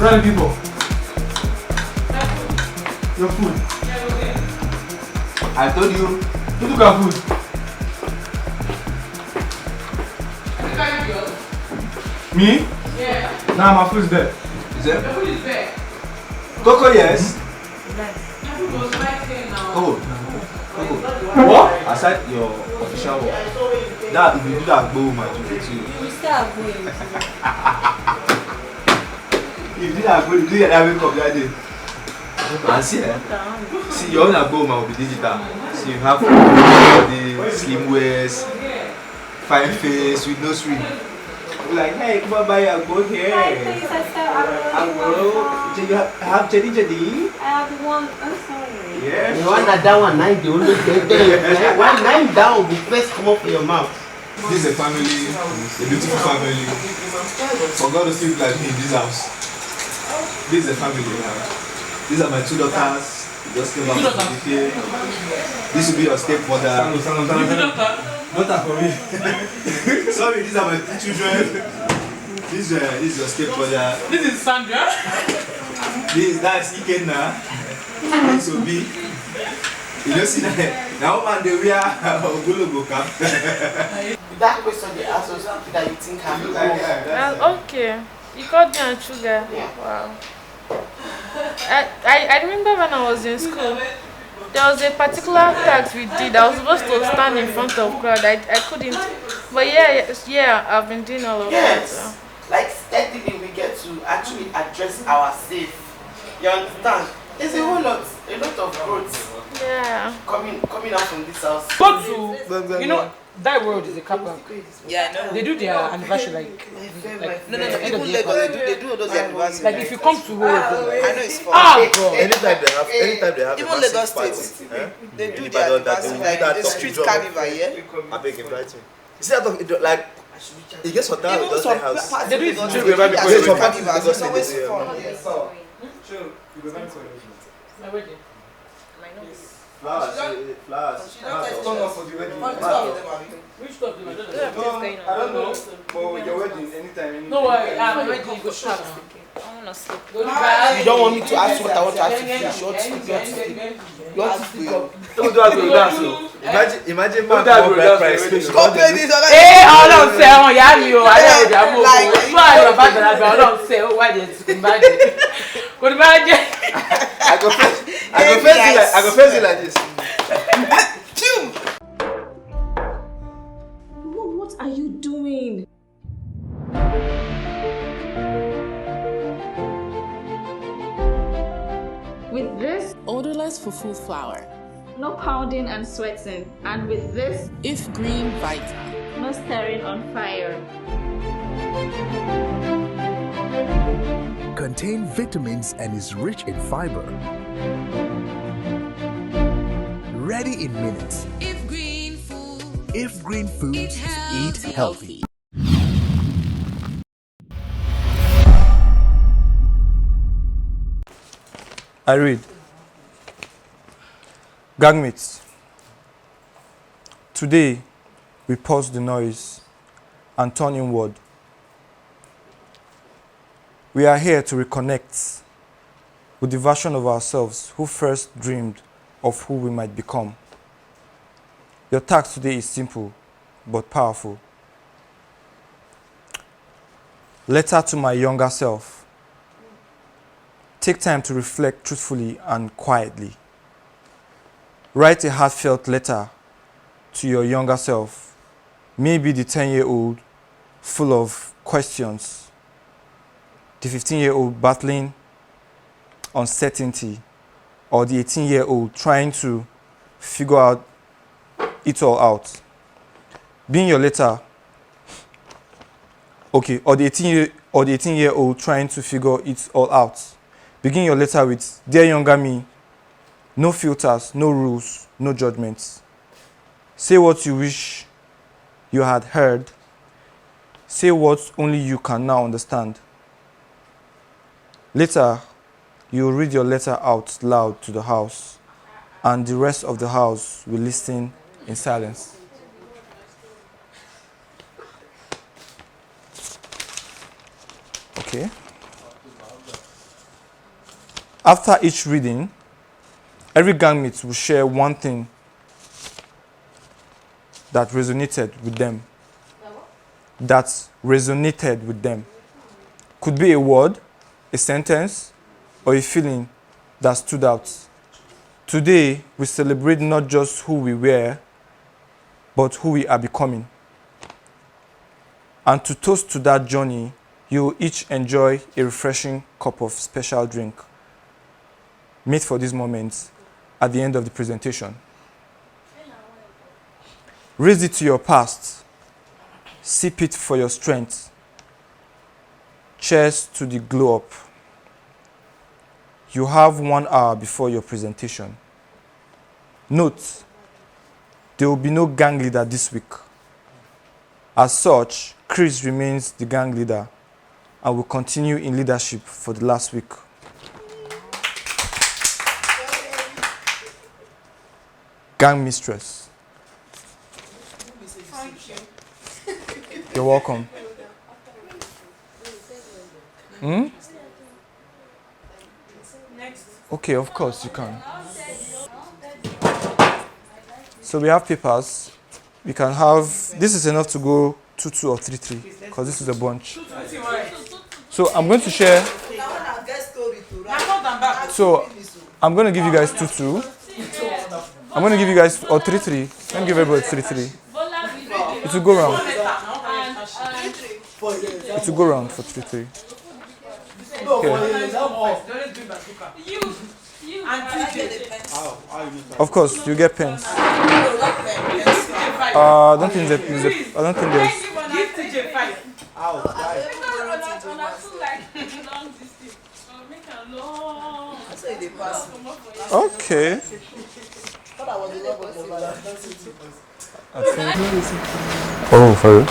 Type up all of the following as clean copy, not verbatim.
are you looking for? Your food. I told you. You look at food. Me? Yeah. Nah, my food's there. Is there? Your food is there. Coco, yes. Oh. Coco. What? Aside your official work. That if you do that, go my to fix you. We still going. If you do that, go, you do that wake up that day. And see, see your own above will be digital. So you have the slim waist, fine face with no swing. Like, hey, come on, buy a boat here. Hi, please, I said I do you have Jetty? I have one. I'm sorry. Yes. You want that one, 9, the only thing. 9 down will first come up in your mouth. This is a family, a beautiful family. For God to sleep like me in this house. This is a family now. These are my 2 daughters. Just came back from the UK. This will be your stepmother. Daughter for me. Sorry, these are my 2 children. This is your stepmother. This is Sandra. That's Ikenna. This will be. You don't see that? Now, man, they wear Ogologo cap. That question they asked us that you think I'm okay. You called me on sugar. Yeah. Wow. I remember when I was in school, there was a particular task we did. I was supposed to stand in front of crowd. I couldn't. But yeah, I've been doing all of that. So. Like steadily we get to actually address ourselves. You understand? There's a lot of growth. Yeah. Coming out from this house. Go to, you know, that world is a couple. Yeah, I know. They do their anniversary like No. end of the People year. they do those anniversaries. Like if you come to work, I know it's fun. God. Anytime they have Even a Lagos massive party, State, eh? they do In their Ibadan that anniversary they like will the do that street top carnival, yeah. I beg invite me. You see that like it gets hotter Even with just the some house. parts They do it Lagos too. State, Remember their because street some parties carnivals, Lagos it's always State, fun. My wedding. Flowers. She don't touch Turn off for the wedding. Which stuff do I No, I don't know. For your wedding, anytime. No worry, I'm ready. Go shop. I want to sleep. You don't want me to ask what I want to ask you. You want to speak. You want to speak up. Don't do that with dance. Imagine man come back price. Go pay this other. Ọlọ́run ṣe àwọn ìyá mi o, ayé ọjà mú o. Fún àyè ọba àgbàlagbà Ọlọ́run ṣe ó wáyé ti kò ní bá jẹ. Kò ní bá jẹ. I go face it like this. Mom, what are you doing? With this, Odorless fufu flour. no pounding and sweating. And with this, If green vita. no stirring on fire. Contain vitamins and is rich in fiber. Ready in minutes. If green food. If green foods, eat healthy. I read. Gangmates. Today, we pause the noise and turn inward. We are here to reconnect with the version of ourselves who first dreamed of who we might become. Your task today is simple but powerful. Letter to my younger self. Take time to reflect truthfully and quietly. Write a heartfelt letter to your younger self, maybe the 10-year-old full of questions, the 15-year-old battling uncertainty, or the 18-year-old trying to figure it all out. Being your letter, okay, or the 18-year-old trying to figure it all out. Begin your letter with, "Dear younger me, no filters, no rules, no judgments. Say what you wish you had heard. Say what only you can now understand. Later, you will read your letter out loud to the house, and the rest of the house will listen in silence." Okay. After each reading, every gangmate will share one thing that resonated with them. That resonated with them. Could be a word, a sentence, or a feeling that stood out. Today, we celebrate not just who we were, but who we are becoming. And to toast to that journey, you will each enjoy a refreshing cup of special drink made for this moment at the end of the presentation. Raise it to your past. Sip it for your strength. Cheers to the glow up. You have 1 hour before your presentation. Note, there will be no gang leader this week. As such, Chris remains the gang leader and will continue in leadership for the last week. Gang mistress. Thank you. You're welcome. Okay, of course you can. So we have papers. We can have, this is enough to go 2-2 or 3-3 because this is a bunch. So I'm going to share. So I'm going to give you guys 2-2. I'm going to give you guys, or 3-3. Let me give everybody 3-3. It will go round. It will go round for 3-3. Okay. Of course, you get pens. I don't think there's. Okay. Oh, for real?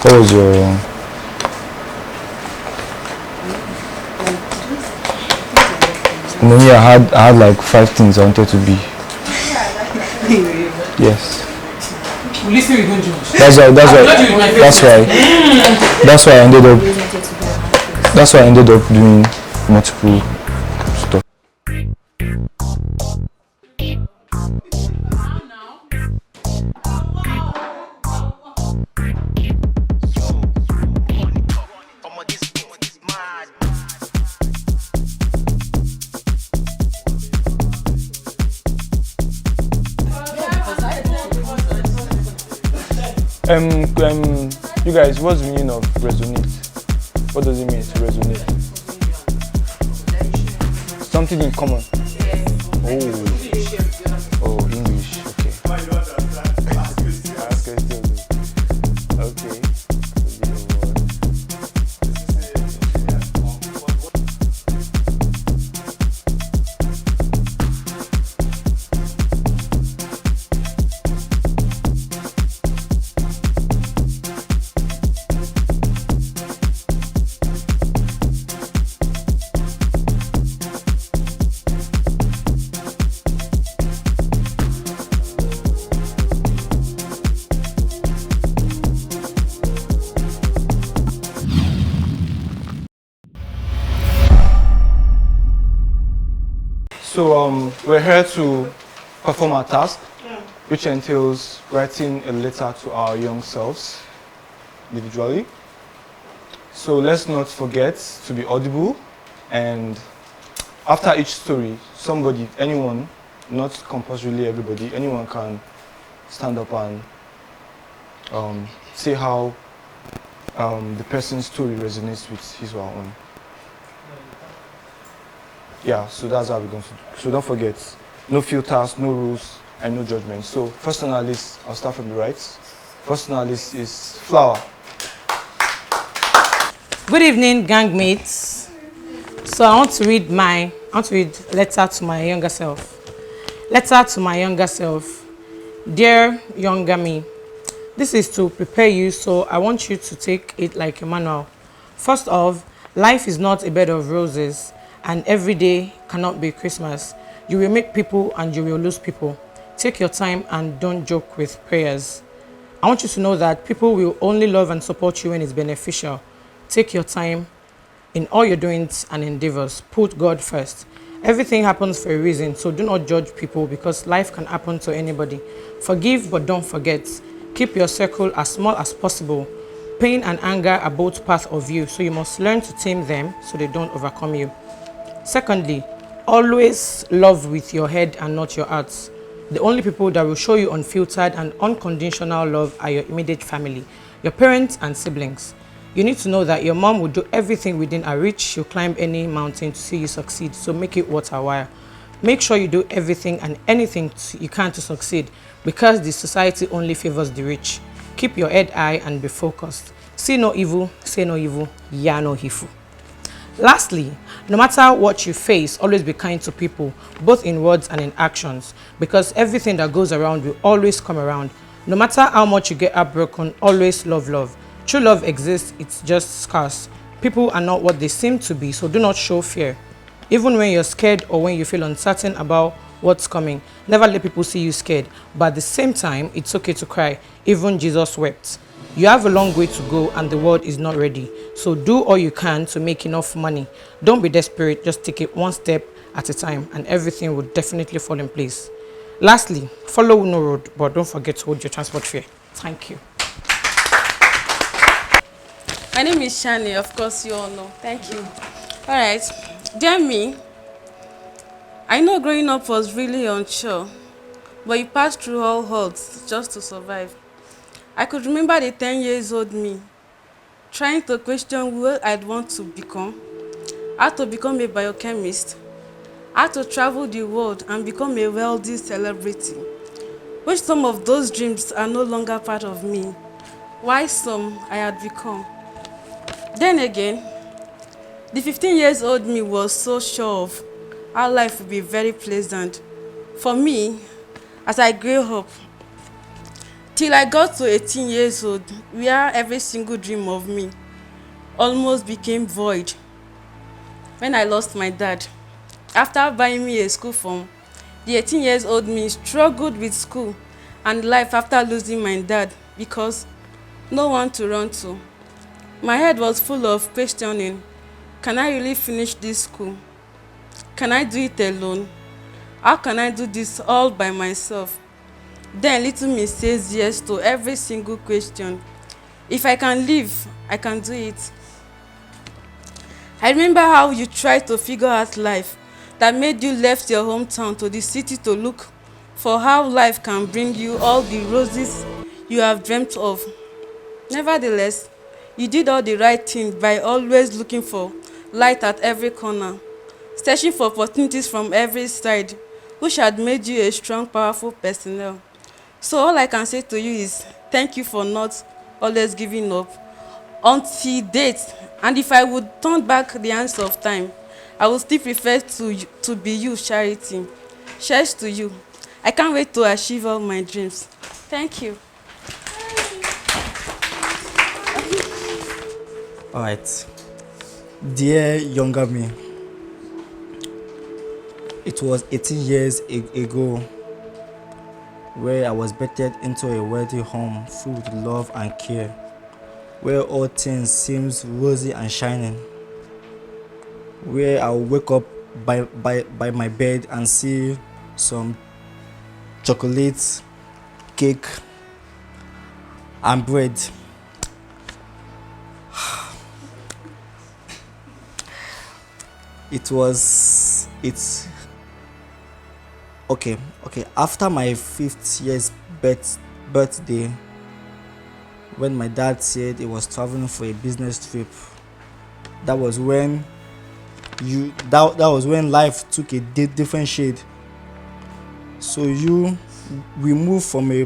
What was your... I had like 5 things I wanted to be. Yes. That's why I ended up doing multiple stuff. You guys, what's the meaning of resonate? What does it mean to resonate? Something in common. Oh, English. Okay. Okay. So we're here to perform our task, which entails writing a letter to our young selves individually. So let's not forget to be audible, and after each story, somebody, anyone, not compulsorily everybody, anyone can stand up and say how the person's story resonates with his or her own. Yeah, so that's how we're going to do. So don't forget, no filters, no rules, and no judgment. So first on our list, I'll start from the right. First on our list is Flower. Good evening, gangmates. So I want to read letter to my younger self. Letter to my younger self. Dear younger me, this is to prepare you, so I want you to take it like a manual. First off, life is not a bed of roses, and every day cannot be Christmas. You will meet people and you will lose people. Take your time and don't joke with prayers. I want you to know that people will only love and support you when it's beneficial. Take your time In all your doings and endeavors, put God first. Everything happens for a reason, so do not judge people because life can happen to anybody. Forgive but don't forget. Keep your circle as small as possible. Pain and anger are both part of you, so you must learn to tame them so they don't overcome you. Secondly, always love with your head and not your heart. The only people that will show you unfiltered and unconditional love are your immediate family, your parents and siblings. You need to know that your mom will do everything within her reach. She'll climb any mountain to see you succeed, so make it worth her while. Make sure you do everything and anything you can to succeed, because the society only favors the rich. Keep your head high and be focused. See no evil, say no evil, ya no hifu. Lastly, no matter what you face, always be kind to people, both in words and in actions, because everything that goes around will always come around. No matter how much you get heartbroken, always love. True love exists, it's just scarce. People are not what they seem to be, so do not show fear. Even when you're scared or when you feel uncertain about what's coming, never let people see you scared. But at the same time, it's okay to cry. Even Jesus wept. You have a long way to go and the world is not ready. So do all you can to make enough money. Don't be desperate, just take it one step at a time and everything will definitely fall in place. Lastly, follow no road, but don't forget to hold your transport fare. Thank you. My name is Shani, of course you all know. Thank you. All right. Dear me, I know growing up was really unsure, but you passed through all odds just to survive. I could remember the 10 years old me trying to question where I'd want to become, how to become a biochemist, how to travel the world and become a wealthy celebrity, which some of those dreams are no longer part of me, while some I had become. Then again, the 15 years old me was so sure of how life would be very pleasant for me as I grew up, till I got to 18 years old, where every single dream of me almost became void. When I lost my dad, after buying me a school form, the 18 years old me struggled with school and life after losing my dad because no one to run to. My head was full of questioning. Can I really finish this school? Can I do it alone? How can I do this all by myself? Then little me says yes to every single question. If I can live, I can do it. I remember how you tried to figure out life that made you left your hometown to the city to look for how life can bring you all the roses you have dreamt of. Nevertheless, you did all the right things by always looking for light at every corner, searching for opportunities from every side, which had made you a strong, powerful personnel. So all I can say to you is thank you for not always giving up until date. And if I would turn back the hands of time, I would still prefer to be you, Charity. Cheers to you. I can't wait to achieve all my dreams. Thank you. All right. Dear younger me, it was 18 years ago where I was birthed into a wealthy home filled with love and care, where all things seems rosy and shining, where I will wake up by my bed and see some chocolate, cake, and bread. It's okay. After my 5th year's birthday, when my dad said he was traveling for a business trip, that was when life took a different shade. So we moved from a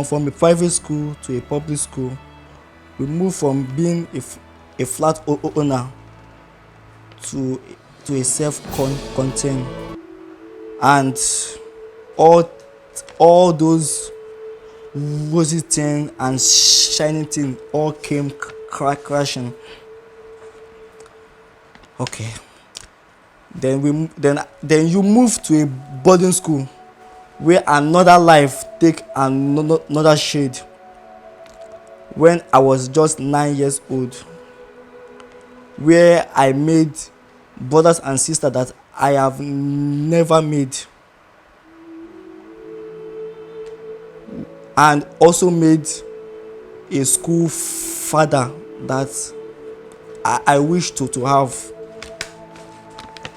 from a private school to a public school. We moved from being a flat owner to a self-contained, and all those rosy things and shiny things all came crashing. Okay. Then you move to a boarding school where another life take another shade. When I was just 9 years old, where I made brothers and sisters that I have never made, and also made a school father that I wish to have,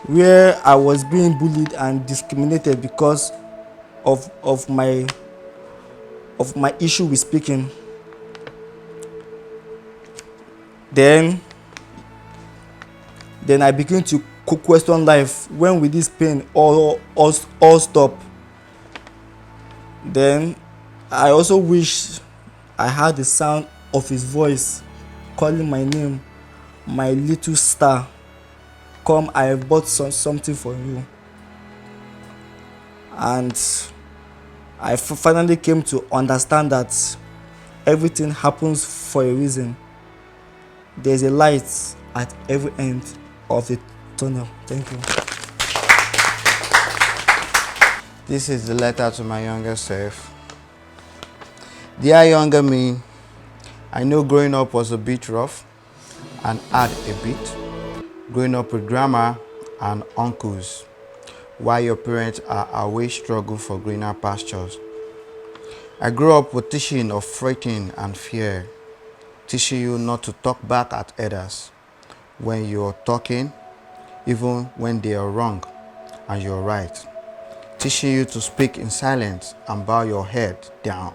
where I was being bullied and discriminated because of my issue with speaking. Then I begin to question life. When will this pain all stop? Then I also wish I had the sound of his voice calling my name, my little star. Come, I have bought something for you. And I finally came to understand that everything happens for a reason. There's a light at every end of the tunnel. Thank you. This is the letter to my younger self. Dear younger me, I know growing up was a bit rough and hard a bit. Growing up with grandma and uncles, while your parents are away struggle for greener pastures. I grew up with teaching of fretting and fear, teaching you not to talk back at others when you're talking, even when they are wrong and you're right. Teaching you to speak in silence and bow your head down,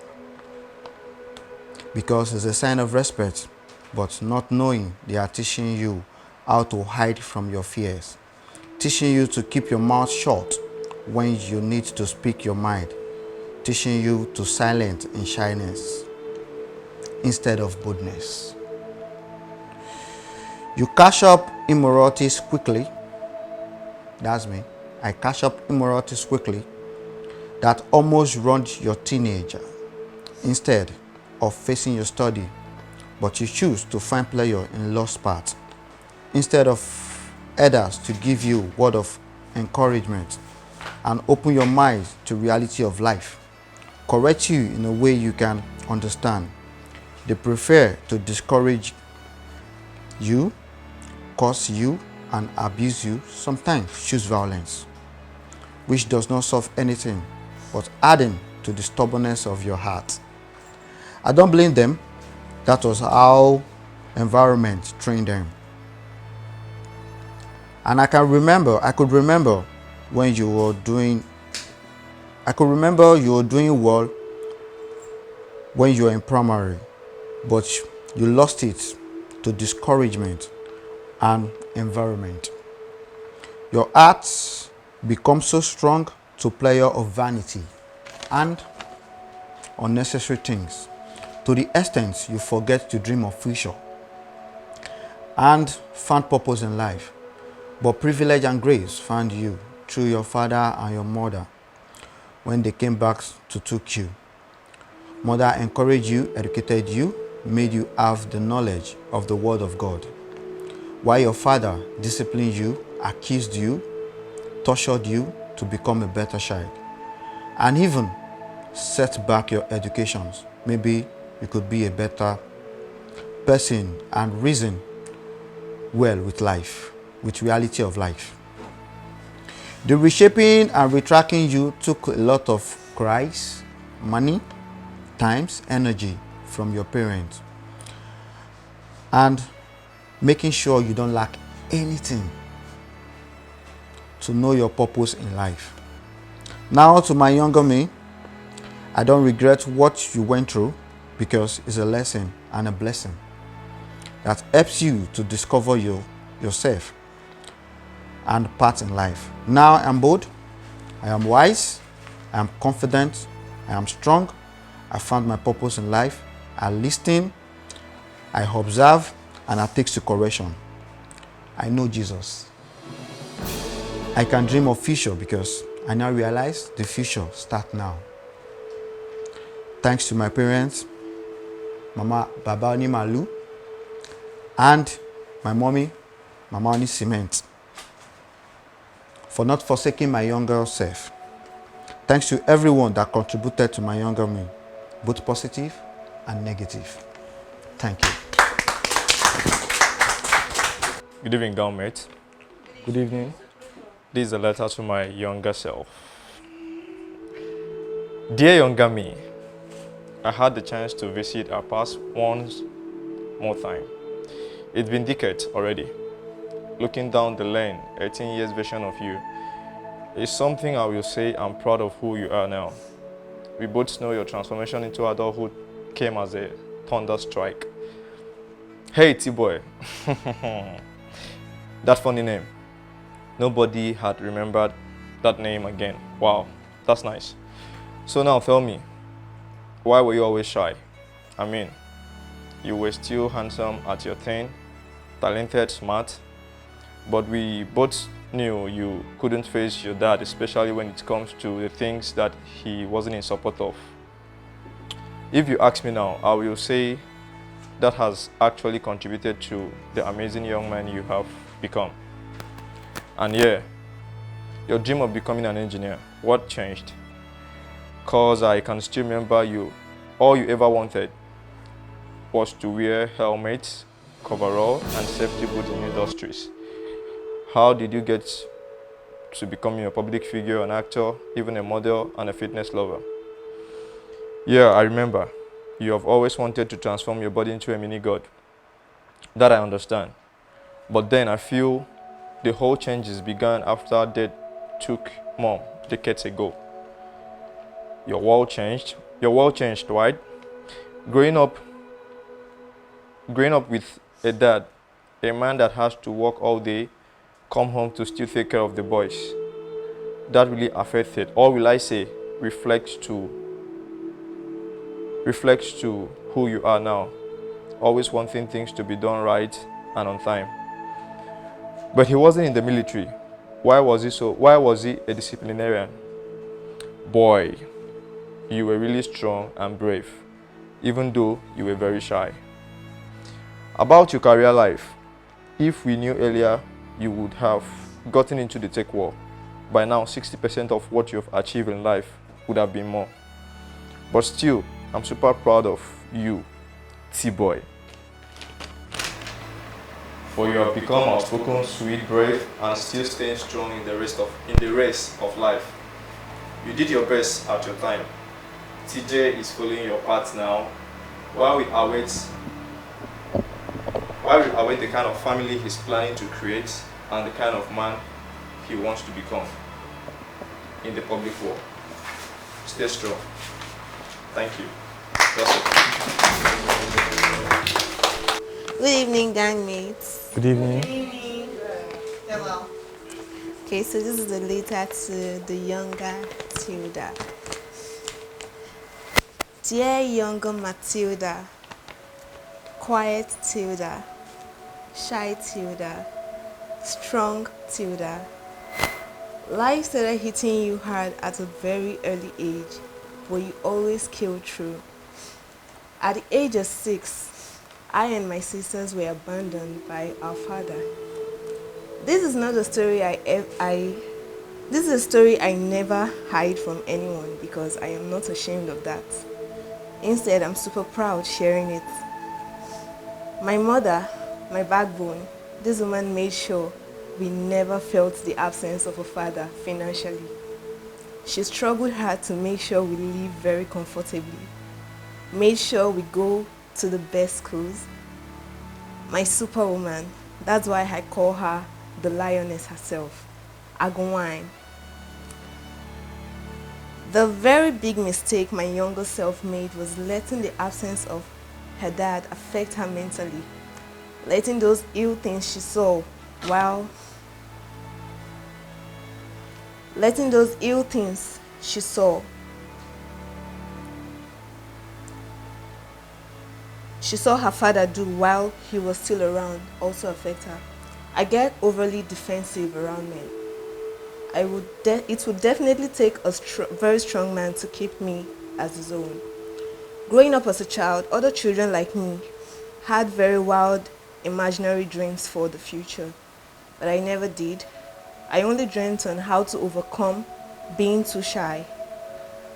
because it's a sign of respect, but not knowing they are teaching you how to hide from your fears. Teaching you to keep your mouth shut when you need to speak your mind. Teaching you to silence in shyness instead of boldness. You cash up immoralities quickly. That's me. I cash up immoralities quickly that almost ruined your teenager. Instead of facing your study, but you choose to find pleasure in lost path. Instead of others to give you word of encouragement and open your mind to reality of life, correct you in a way you can understand, they prefer to discourage you, curse you, and abuse you, sometimes choose violence, which does not solve anything but adding to the stubbornness of your heart. I don't blame them. That was how environment trained them. And I could remember when you were doing well when you were in primary, but you lost it to discouragement and environment. Your heart becomes so strong to pleasure of vanity and unnecessary things, to the extent you forget to dream of future and find purpose in life. But privilege and grace found you through your father and your mother when they came back to took you. Mother encouraged you, educated you, made you have the knowledge of the word of God, while your father disciplined you, accused you, tortured you to become a better child, and even set back your educations. Maybe you could be a better person and reason well with life, with reality of life. The reshaping and retracking you took a lot of cries, money, times, energy from your parents, and making sure you don't lack anything to know your purpose in life. Now to my younger me, I don't regret what you went through, because it's a lesson and a blessing that helps you to discover yourself and path in life. Now I am bold, I am wise, I am confident, I am strong, I found my purpose in life, I listen, I observe, and I take to correction. I know Jesus. I can dream of future because I now realize the future starts now. Thanks to my parents, Mama Baba Oni Malu, and my mommy, Mama Oni Cement, for not forsaking my younger self. Thanks to everyone that contributed to my younger me, both positive and negative. Thank you. Good evening, Government. Good evening. This is a letter to my younger self. Dear younger me, I had the chance to visit our past once more time. It's been decades already. Looking down the lane, 18 years version of you is something I will say I'm proud of who you are now. We both know your transformation into adulthood came as a thunder strike. Hey, T-boy. That funny name. Nobody had remembered that name again. Wow, that's nice. So now tell me, why were you always shy? I mean, you were still handsome at your 10, talented, smart, but we both knew you couldn't face your dad, especially when it comes to the things that he wasn't in support of. If you ask me now, I will say that has actually contributed to the amazing young man you have become. And yeah, your dream of becoming an engineer, what changed? Cause I can still remember you, all you ever wanted was to wear helmets, coverall, and safety boots in industries. How did you get to becoming a public figure, an actor, even a model, and a fitness lover? Yeah, I remember. You have always wanted to transform your body into a mini god. That I understand. But then I feel the whole changes began after Dad took Mom decades ago. Your world changed. Your world changed, right? Growing up with a dad, a man that has to work all day, come home to still take care of the boys. That really affected, or will I say, reflects to who you are now. Always wanting things to be done right and on time. But he wasn't in the military. Why was he a disciplinarian? Boy, you were really strong and brave, even though you were very shy. About your career life, if we knew earlier, you would have gotten into the tech world. By now, 60% of what you have achieved in life would have been more. But still, I'm super proud of you, T-boy. For you have become outspoken, sweet, brave, and still staying strong in the race of life. You did your best at your time. TJ is following your path now, while we await the kind of family he's planning to create and the kind of man he wants to become in the public world. Stay strong. Thank you. That's it. Good evening, gang mates. Good evening. Hello. Okay, so this is the letter to the younger Tilda. Dear younger Matilda, quiet Tilda, shy Tilda, strong Tilda. Life started hitting you hard at a very early age, but you always killed through. At the age of 6, I and my sisters were abandoned by our father. This is not a story this is a story I never hide from anyone because I am not ashamed of that. Instead, I'm super proud sharing it. My mother, my backbone, this woman made sure we never felt the absence of a father financially. She struggled hard to make sure we live very comfortably, made sure we go to the best schools. My superwoman, that's why I call her the lioness herself, Agwine. The very big mistake my younger self made was letting the absence of her dad affect her mentally, letting those ill things she saw her father do while he was still around also affect her. I get overly defensive around men. It would definitely take a very strong man to keep me as his own. Growing up as a child, other children like me had very wild imaginary dreams for the future, but I never did. I only dreamt on how to overcome being too shy,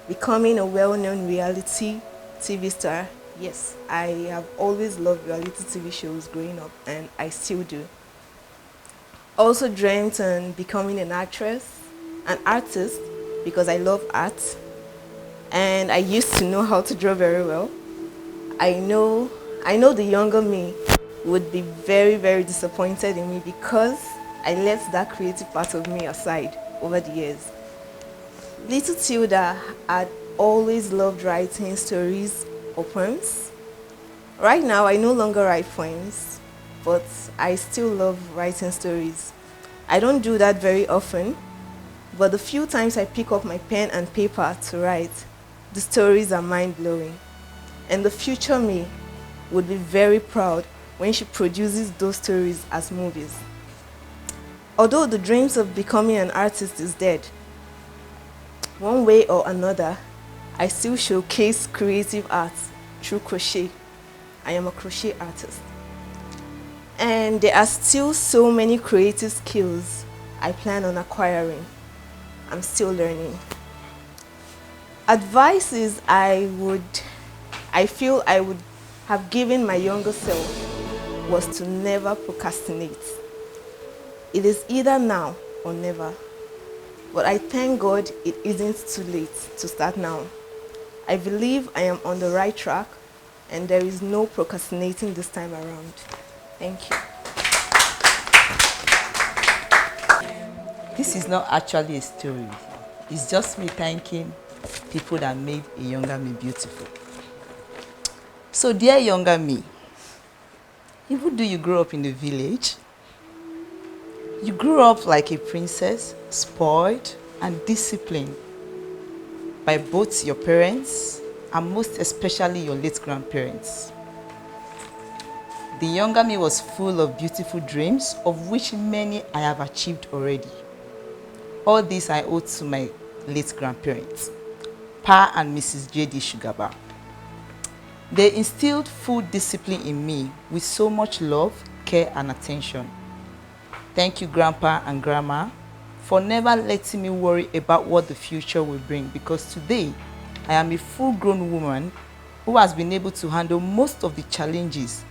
becoming a well-known reality TV star. Yes, I have always loved reality TV shows growing up, and I still do. Also dreamt on becoming an actress, an artist, because I love art. And I used to know how to draw very well. I know the younger me would be very, very disappointed in me because I let that creative part of me aside over the years. Little Tilda had always loved writing stories or poems. Right now, I no longer write poems, but I still love writing stories. I don't do that very often, but the few times I pick up my pen and paper to write, the stories are mind-blowing. And the future me would be very proud when she produces those stories as movies. Although the dreams of becoming an artist is dead, one way or another, I still showcase creative arts through crochet. I am a crochet artist. And there are still so many creative skills I plan on acquiring. I'm still learning. Advices I feel I would have given my younger self was to never procrastinate. It is either now or never. But I thank God it isn't too late to start now. I believe I am on the right track and there is no procrastinating this time around. Thank you. This is not actually a story. It's just me thanking people that made a younger me beautiful. So dear younger me, even though you grew up in the village, you grew up like a princess, spoiled and disciplined by both your parents and most especially your late grandparents. The younger me was full of beautiful dreams, of which many I have achieved already. All this I owe to my late grandparents, Pa and Mrs. J.D. Sugaba. They instilled full discipline in me with so much love, care and attention. Thank you, Grandpa and Grandma, for never letting me worry about what the future will bring, because today I am a full-grown woman who has been able to handle most of the challenges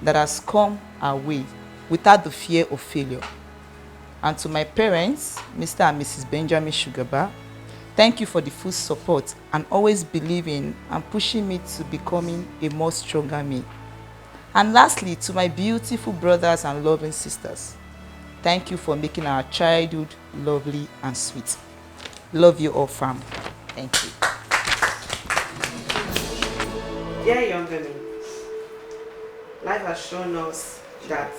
that has come our way without the fear of failure. And to my parents, Mr. and Mrs. Benjamin Sugaba, thank you for the full support and always believing and pushing me to becoming a more stronger me. And lastly, to my beautiful brothers and loving sisters, thank you for making our childhood lovely and sweet. Love you all, fam. Thank you. Dear younger me, life has shown us that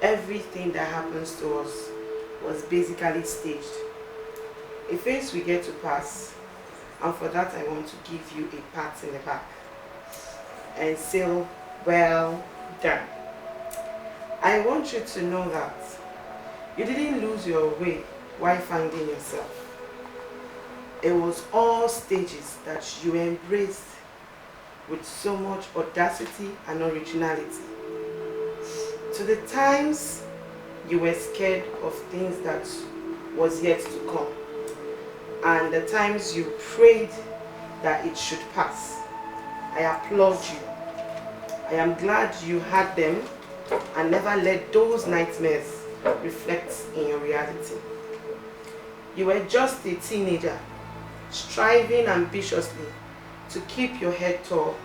everything that happens to us was basically staged. A phase we get to pass, and for that I want to give you a pat in the back and say, well done. I want you to know that you didn't lose your way while finding yourself. It was all stages that you embraced with so much audacity and originality. To the times you were scared of things that was yet to come, and the times you prayed that it should pass, I applaud you. I am glad you had them and never let those nightmares reflect in your reality. You were just a teenager, striving ambitiously to keep your head tall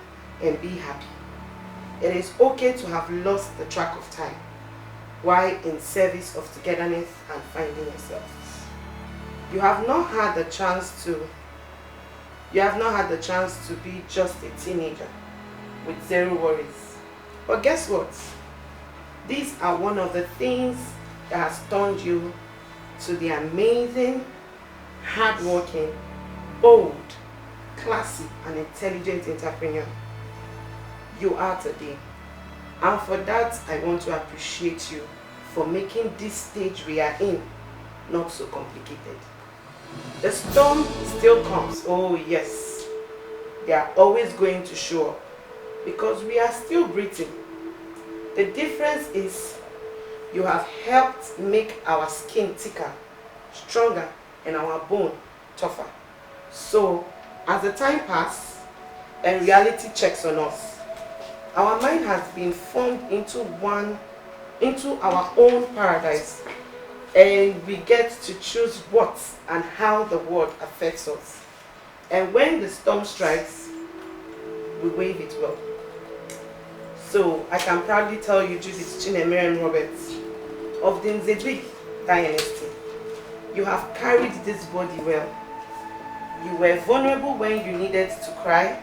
and be happy. It is okay to have lost the track of time while in service of togetherness and finding yourself. You have not had the chance to be just a teenager with zero worries. But guess what? These are one of the things that has turned you to the amazing, hardworking, bold, classy and intelligent entrepreneur you are today. And for that, I want to appreciate you for making this stage we are in not so complicated. The storm still comes, oh yes. They are always going to show up because we are still breathing. The difference is you have helped make our skin thicker, stronger, and our bone tougher. So as the time passes and reality checks on us, our mind has been formed into our own paradise and we get to choose what and how the world affects us. And when the storm strikes, we wave it well. So I can proudly tell you, Judith Chinemere Roberts of the Nzedwig dynasty, you have carried this body well. You were vulnerable when you needed to cry,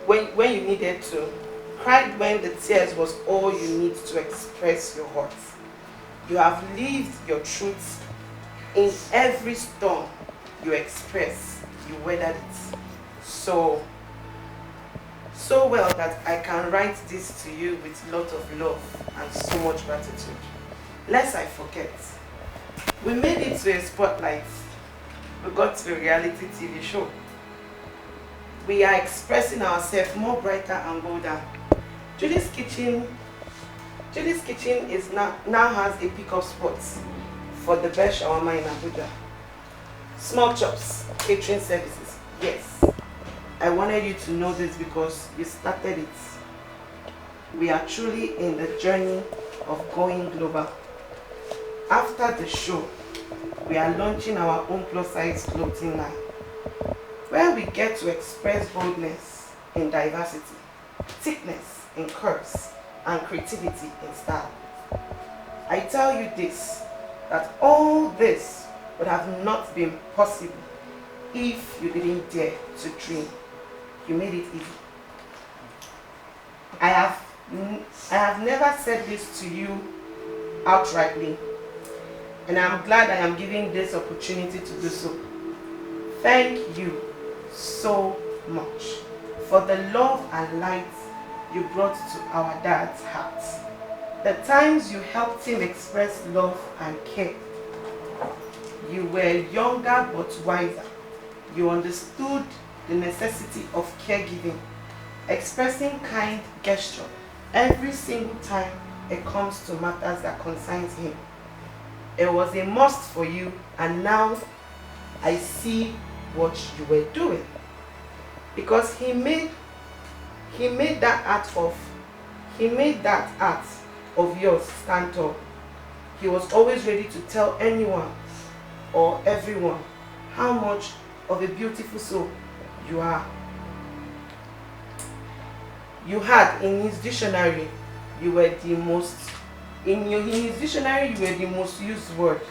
when you needed to. Cried when the tears was all you need to express your heart. You have lived your truth in every storm you express. You weathered it so well that I can write this to you with a lot of love and so much gratitude. Lest I forget, we made it to a spotlight. We got to a reality TV show. We are expressing ourselves more brighter and bolder. Judy's Kitchen is now has a pickup spot for the best shawarma in Abuja. Small chops, catering services. Yes, I wanted you to know this because you started it. We are truly in the journey of going global. After the show, we are launching our own plus-size clothing line, where we get to express boldness in diversity, thickness in curves, and creativity in style. I tell you this, that all this would have not been possible if you didn't dare to dream. You made it easy. I have never said this to you outrightly, and I'm glad I am given this opportunity to do so. Thank you so much for the love and light you brought to our dad's heart. The times you helped him express love and care. You were younger but wiser. You understood the necessity of caregiving, expressing kind gesture every single time it comes to matters that concerns him. It was a must for you, and now I see what you were doing. Because he made that art of yours stand tall. He was always ready to tell anyone or everyone how much of a beautiful soul you are. You had in his dictionary, you were the most used word.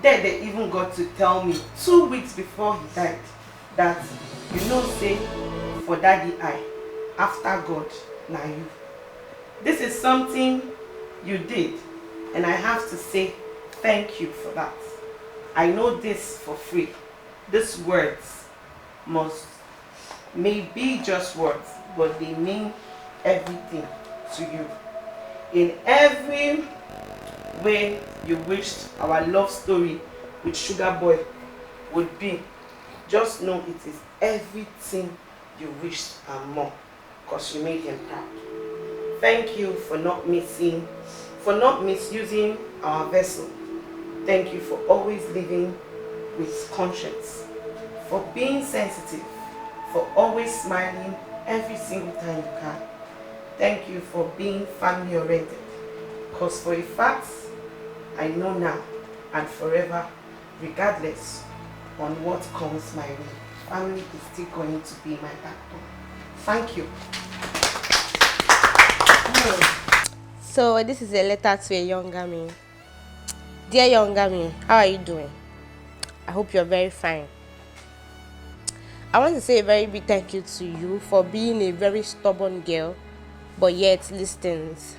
Then they even got to tell me 2 weeks before he died that, say, for daddy I, after God, now you. This is something you did, and I have to say thank you for that. I know this for free. These words may be just words, but they mean everything to you. In every way you wished our love story with Sugar Boy would be, just know it is everything you wished and more, because you made him proud. Thank you for not misusing our vessel. Thank you for always living with conscience, for being sensitive, for always smiling every single time you can. Thank you for being family oriented, because for a fact, I know now and forever, regardless on what comes my way, family is still going to be my backbone. Thank you. So this is a letter to a younger me. Dear younger me, how are you doing? I hope you're very fine. I want to say a very big thank you to you for being a very stubborn girl, but yet listens.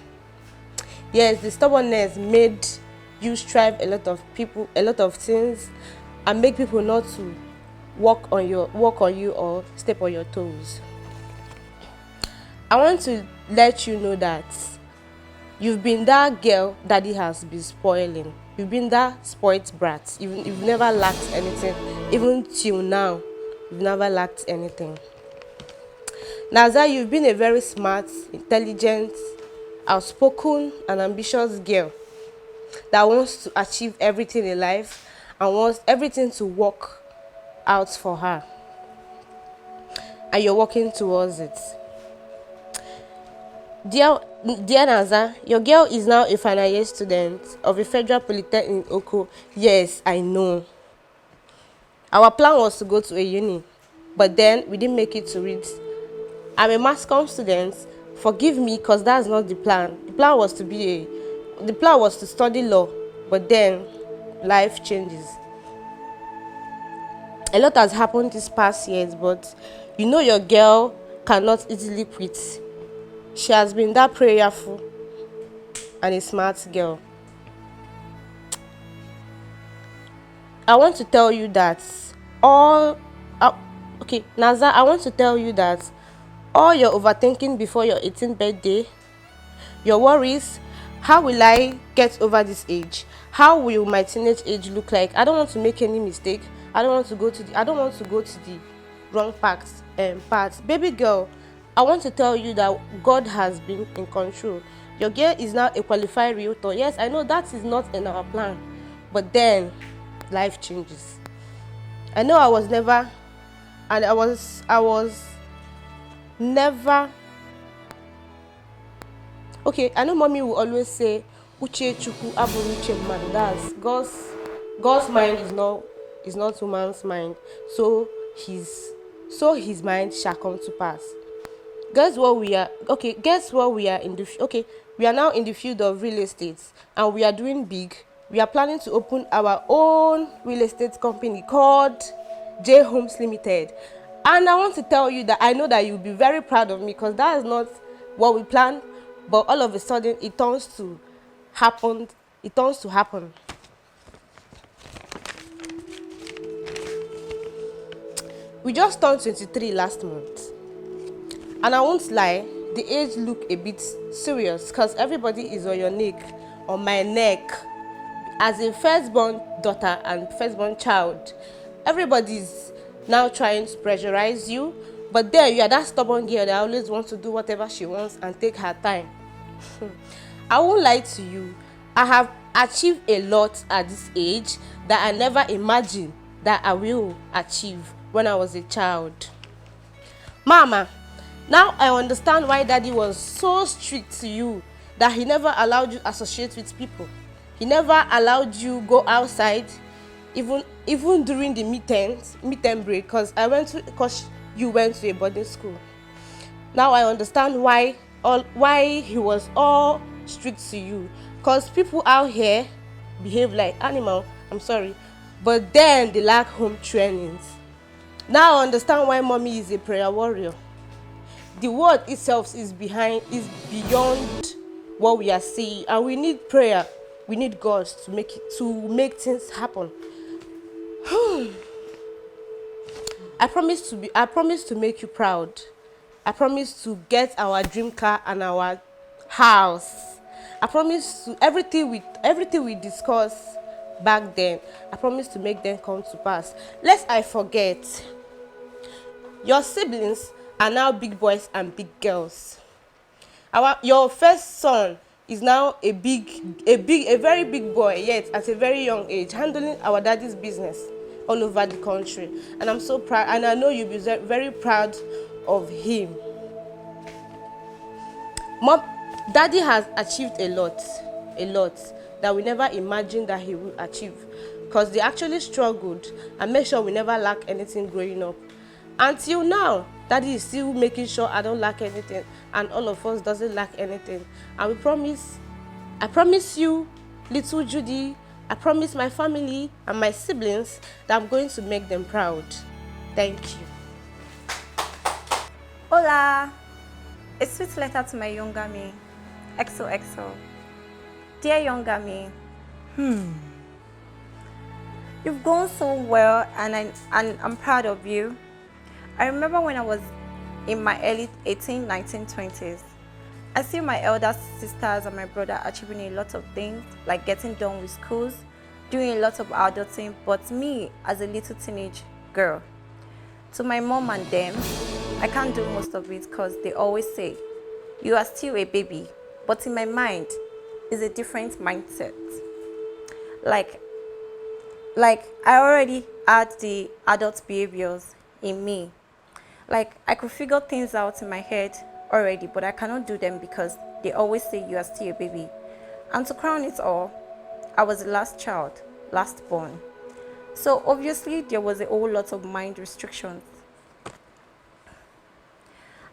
Yes, the stubbornness made you strive a lot of things, and make people not to walk on you or step on your toes. I want to let you know that you've been that girl daddy has been spoiling. You've been that spoilt brat. You've never lacked anything. Even till now, you've never lacked anything. Naza, you've been a very smart, intelligent, outspoken, and ambitious girl that wants to achieve everything in life and wants everything to work out for her. And you're working towards it. Dear Dear Naza, your girl is now a final year student of a federal polytechnic in Oko. Yes, I know. Our plan was to go to a uni, but then we didn't make it to it. I'm a mass comm student. Forgive me, cause that's not the plan. The plan was to study law, but then life changes. A lot has happened these past years, but you know your girl cannot easily quit. She has been that prayerful and a smart girl. I want to tell you that Naza, I want to tell you that all your overthinking before your 18th birthday, your worries, how will I get over this age? How will my teenage age look like? I don't want to make any mistake. I don't want to go to the wrong path. Baby girl, I want to tell you that God has been in control. Your girl is now a qualified realtor. Yes, I know that is not in our plan, but then life changes. I know I was never okay. I know mommy will always say uche chuku aburuche mmadụ. That's God's mind is not woman's mind, so his mind shall come to pass. Guess what we are in we are now in the field of real estate, and we are doing big. We are planning to open our own real estate company called J Homes Limited. And I want to tell you that I know that you'll be very proud of me, because that is not what we planned, but all of a sudden it turns to happen. We just turned 23 last month. And I won't lie, the age look a bit serious, because everybody is on my neck. As a firstborn daughter and firstborn child, everybody's now trying to pressurize you, but then you are that stubborn girl that always wants to do whatever she wants and take her time. I won't lie to you, I have achieved a lot at this age that I never imagined that I will achieve when I was a child. Mama, now I understand why daddy was so strict to you, that he never allowed you to associate with people. He never allowed you go outside, even during the midterm break, because you went to a boarding school. Now I understand why he was all strict to you, because people out here behave like animal. I'm sorry, but then they lack home trainings. Now I understand why mommy is a prayer warrior. The word itself is beyond what we are seeing, and we need prayer. We need God to make things happen. I promise to make you proud. I promise to get our dream car and our house. I promise to everything we discussed back then. I promise to make them come to pass. Lest I forget, your siblings are now big boys and big girls. Your first son is now a very big boy, yet at a very young age, handling our daddy's business all over the country. And I'm so proud, and I know you'll be very proud of him. Mom, daddy has achieved a lot that we never imagined that he would achieve, because they actually struggled and made sure we never lack anything growing up. Until now, daddy is still making sure I don't lack anything, and all of us doesn't lack anything. And I promise you, little Judy, I promise my family and my siblings that I'm going to make them proud. Thank you. Hola, a sweet letter to my younger me. XOXO. Dear younger me, you've gone so well, and I'm proud of you. I remember when I was in my early 18, 19, 20s. I see my elder sisters and my brother achieving a lot of things, like getting done with schools, doing a lot of adulting, but me, as a little teenage girl, to my mom and them, I can't do most of it, because they always say, you are still a baby, but in my mind, it's a different mindset. Like I already had the adult behaviors in me. Like, I could figure things out in my head already, but I cannot do them because they always say you are still a baby. And to crown it all, I was the last child, last born. So obviously there was a whole lot of mind restrictions.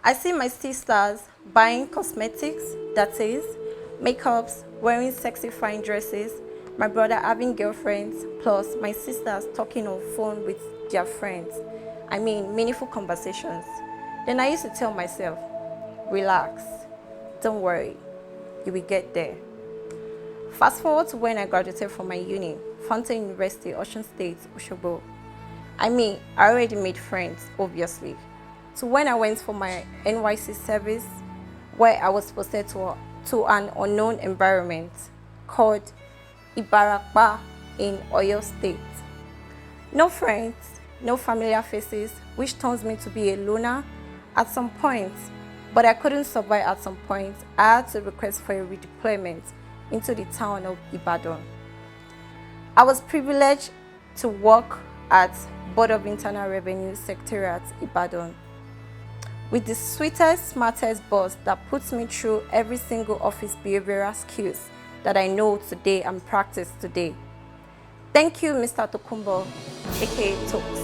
I see my sisters buying cosmetics, that is, makeups, wearing sexy fine dresses, my brother having girlfriends, plus my sisters talking on phone with their friends. I mean, meaningful conversations. Then I used to tell myself, relax, don't worry, you will get there. Fast forward to when I graduated from my uni, Fountain University, Ocean State, Osogbo. I mean, I already made friends, obviously. So when I went for my NYC service, where I was posted to an unknown environment called Ibarakba in Oyo State. No friends, no familiar faces, which turns me to be a loner at some point. But I couldn't survive at some point. I had to request for a redeployment into the town of Ibadan. I was privileged to work at Board of Internal Revenue Secretariat Ibadan with the sweetest, smartest boss that puts me through every single office behavioral skills that I know today and practice today. Thank you, Mr. Tokumbo, aka Tokes.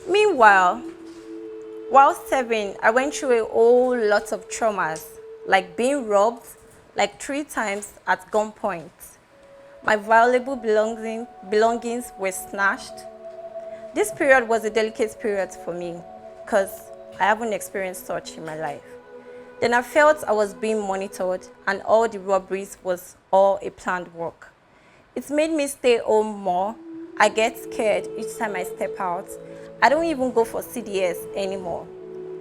Meanwhile, while serving, I went through a whole lot of traumas, like being robbed like 3 times at gunpoint. My valuable belongings were snatched. This period was a delicate period for me because I haven't experienced such in my life. Then I felt I was being monitored and all the robberies was all a planned work. It made me stay home more. I get scared each time I step out. I don't even go for CDS anymore.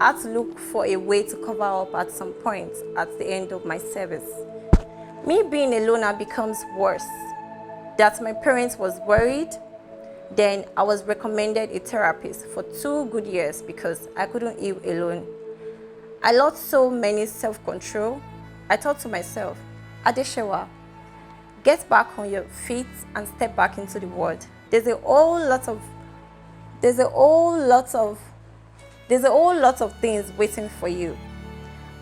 I had to look for a way to cover up at some point at the end of my service. Me being a loner becomes worse. That my parents was worried. Then I was recommended a therapist for 2 good years because I couldn't heal alone. I lost so many self-control. I thought to myself, Adeshewa, get back on your feet and step back into the world. There's a whole lot of things waiting for you.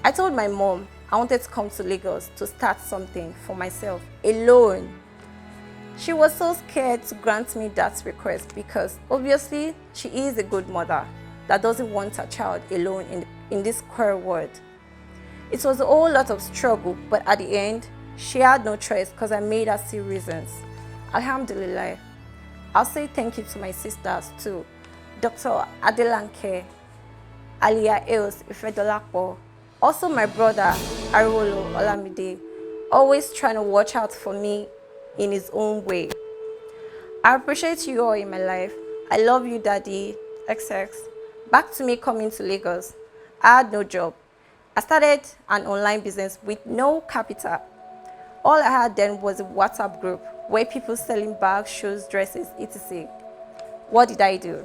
I told my mom I wanted to come to Lagos to start something for myself alone. She was so scared to grant me that request because obviously she is a good mother that doesn't want her child alone in this square world. It was a whole lot of struggle, but at the end, she had no choice because I made her see reasons. Alhamdulillah. I'll say thank you to my sisters too. Dr. Adelanke, Aliyah Els Ifedolapo, also my brother Arolo Olamide, always trying to watch out for me in his own way. I appreciate you all in my life. I love you, Daddy, XX. Back to me coming to Lagos. I had no job. I started an online business with no capital. All I had then was a WhatsApp group where people selling bags, shoes, dresses, etc. What did I do?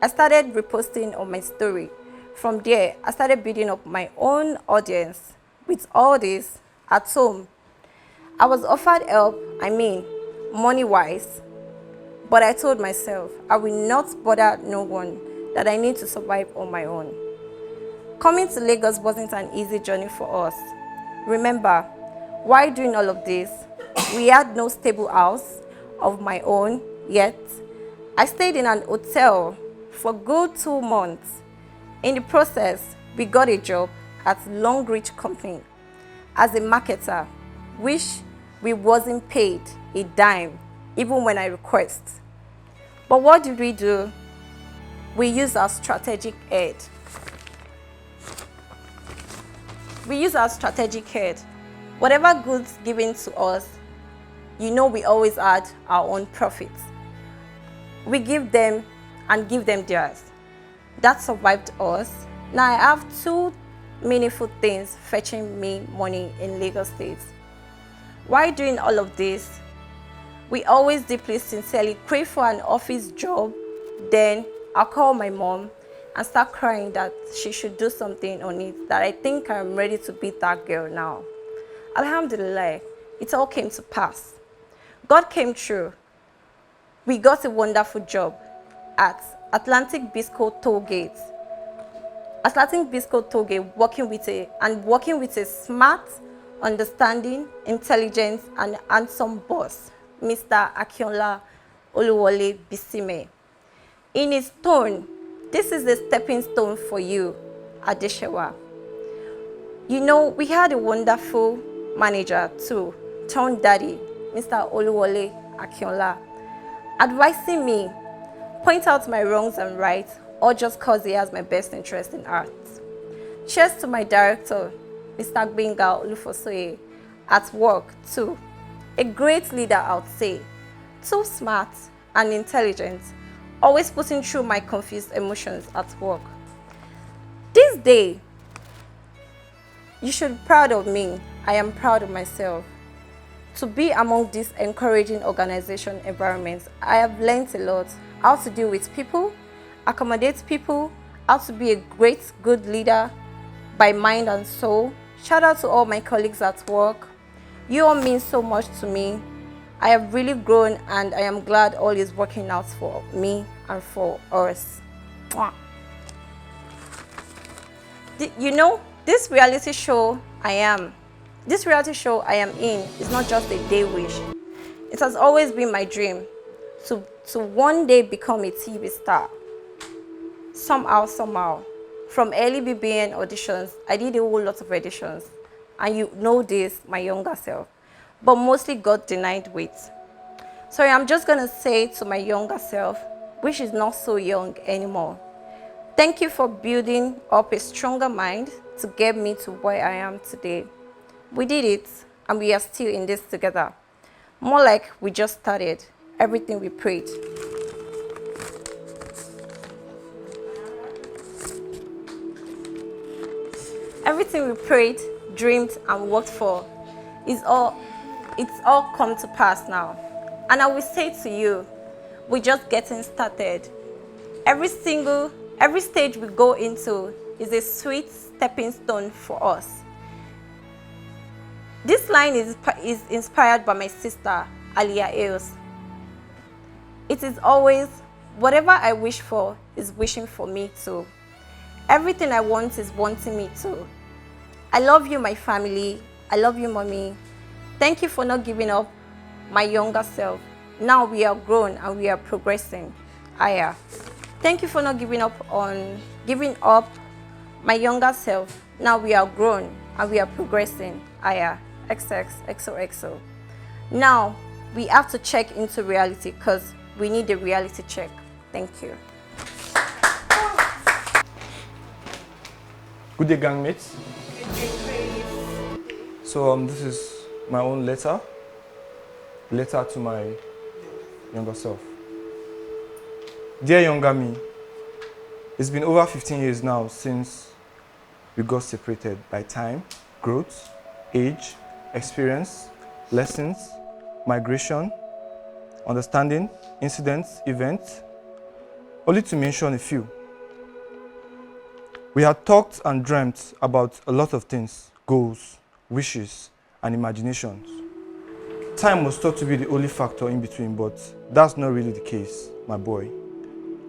I started reposting on my story. From there, I started building up my own audience. With all this, at home, I was offered help, money-wise, but I told myself I will not bother no one, that I need to survive on my own. Coming to Lagos wasn't an easy journey for us. Remember, while doing all of this, we had no stable house of my own yet. I stayed in an hotel for good 2 months. In the process, we got a job at Long Reach Company as a marketer, which we wasn't paid a dime, even when I request. But what did we do? We used our strategic head. Whatever goods given to us, we always had our own profits. We give them and give them theirs. That survived us. Now I have 2 meaningful things fetching me money in Lagos State. While doing all of this, we always deeply, sincerely crave for an office job. Then I'll call my mom and start crying that she should do something on it, that I think I'm ready to be that girl now. Alhamdulillah, it all came to pass. God came through. We got a wonderful job at Atlantic Bisco Toll Gate. Aslatin Bisco Toge working with a smart, understanding, intelligent, and handsome boss, Mr. Akinola Oluwole Bisime. In his tone, this is a stepping stone for you, Adeshewa. You know, we had a wonderful manager too, turned daddy, Mr. Oluwole Akinola, advising me, point out my wrongs and rights, or just cause he has my best interest in art. Cheers to my director, Mr. Gbenga Olufosoye, at work too. A great leader, I would say. Too smart and intelligent, always putting through my confused emotions at work. This day, you should be proud of me. I am proud of myself. To be among these encouraging organization environments, I have learned a lot. How to deal with people, accommodate people, how to be a great, good leader by mind and soul. Shout out to all my colleagues at work. You all mean so much to me. I have really grown and I am glad all is working out for me and for us. Mwah. You know, this reality show I am in is not just a day wish. It has always been my dream to one day become a TV star. Somehow. From early BBN auditions, I did a whole lot of auditions. And you know this, my younger self. But mostly got denied wait. Sorry, I'm just gonna say to my younger self, which is not so young anymore, thank you for building up a stronger mind to get me to where I am today. We did it, and we are still in this together. More like we just started everything we prayed. Everything we prayed, dreamed, and worked for it's all come to pass now. And I will say to you, we're just getting started. Every stage we go into is a sweet stepping stone for us. This line is inspired by my sister, Alia Ailes. It is always, whatever I wish for is wishing for me too. Everything I want is wanting me too. I love you, my family. I love you, mommy. Thank you for not giving up my younger self. Now we are grown and we are progressing. Aya. Thank you for not giving up my younger self. Now we are grown and we are progressing. Aya. XOXO. Now we have to check into reality because we need a reality check. Thank you. Good day, gang mates. So this is my own letter to my younger self. Dear younger me, it's been over 15 years now since we got separated by time, growth, age, experience, lessons, migration, understanding, incidents, events, only to mention a few. We had talked and dreamt about a lot of things, goals, wishes, and imaginations. Time was thought to be the only factor in between, but that's not really the case, my boy.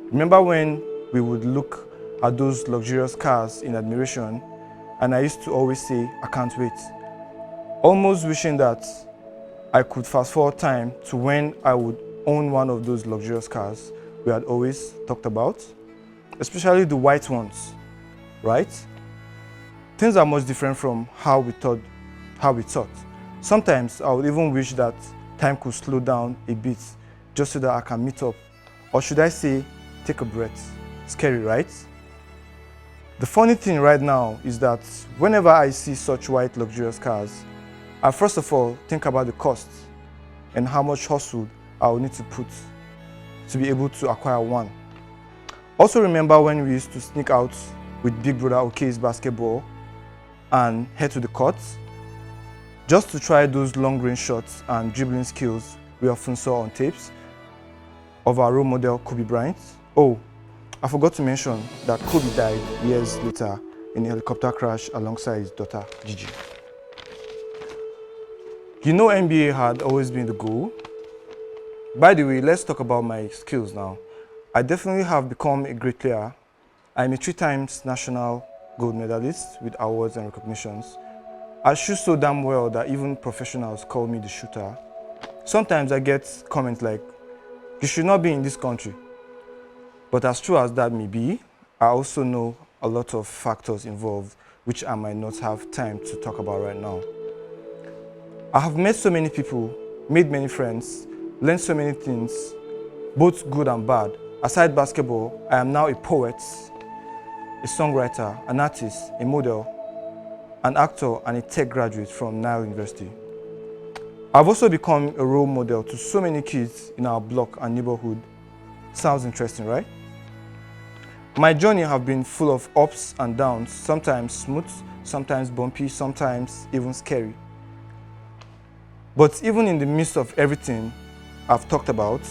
Remember when we would look at those luxurious cars in admiration, and I used to always say, I can't wait. Almost wishing that I could fast forward time to when I would own one of those luxurious cars we had always talked about, especially the white ones, right? Things are much different from how we thought. Sometimes I would even wish that time could slow down a bit just so that I can meet up. Or should I say, take a breath. Scary, right? The funny thing right now is that whenever I see such white luxurious cars, I first of all think about the cost and how much hustle I will need to put to be able to acquire one. Also remember when we used to sneak out with Big Brother Okay's basketball and head to the courts just to try those long-range shots and dribbling skills we often saw on tapes of our role model Kobe Bryant. Oh, I forgot to mention that Kobe died years later in a helicopter crash alongside his daughter, Gigi. You know NBA had always been the goal. By the way, let's talk about my skills now. I definitely have become a great player. I'm a 3 times national gold medalist with awards and recognitions. I shoot so damn well that even professionals call me the shooter. Sometimes I get comments like, you should not be in this country. But as true as that may be, I also know a lot of factors involved which I might not have time to talk about right now. I have met so many people, made many friends, learned so many things, both good and bad. Aside basketball, I am now a poet, a songwriter, an artist, a model, an actor, and a tech graduate from Nile University. I've also become a role model to so many kids in our block and neighborhood. Sounds interesting, right? My journey has been full of ups and downs, sometimes smooth, sometimes bumpy, sometimes even scary. But even in the midst of everything I've talked about,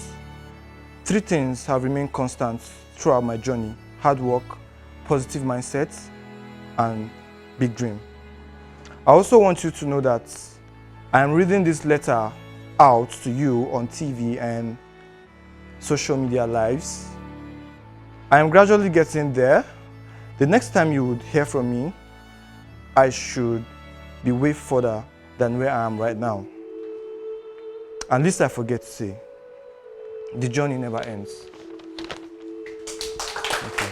3 things have remained constant throughout my journey: hard work, positive mindset, and big dream. I also want you to know that I am reading this letter out to you on TV and social media lives. I am gradually getting there. The next time you would hear from me, I should be way further than where I am right now. And least I forget to say, the journey never ends. Okay.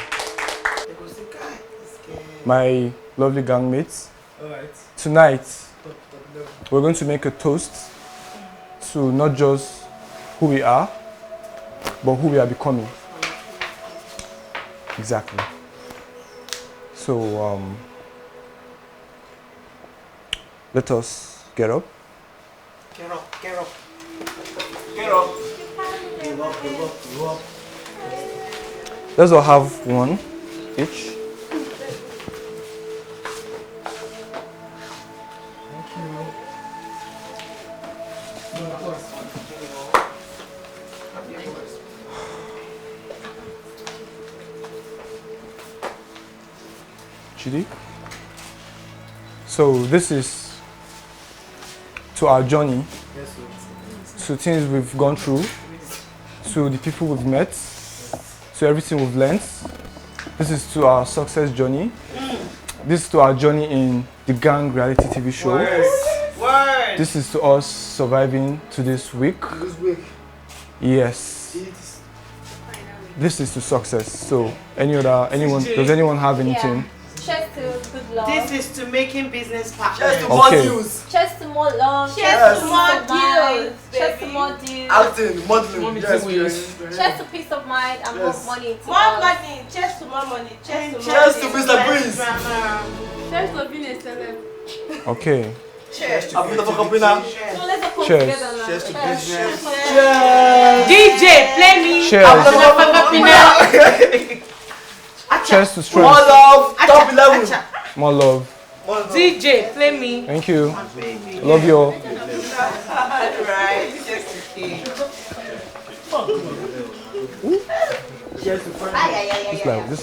My lovely gang mates, tonight we're going to make a toast to not just who we are, but who we are becoming. Exactly. So let us get up. Get up, get up. Get up. Get up, get up, get up. Let's all have one each. Chidi. So this is to our journey, to things we've gone through, to the people we've met, to everything we've learned. This is to our success journey. This is to our journey in the gang reality TV show. Word. This is to us surviving to this week. Yes. This is to success. So anyone, does anyone have anything? Cheers to good love. This is to making business partners. Cheers to more deals. Cheers to more love. Cheers to more deals. deals. Cheers to more deals. Acting, modeling, yes. Cheers to peace of mind and more money. More money. Cheers to more money. Cheers to Cheers to Mr. Prince. Cheers to being a celeb. Okay. Cheers to being a winner. So let's come Cheers. together now. Cheers to business. Cheers. DJ, play me. Cheers. Cheers to strength. More love. Top 11. More love. DJ, play me. Thank you. Love you all. Right. Cheers to king. Cheers to friends. It's like this.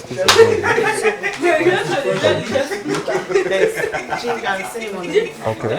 Okay. Okay.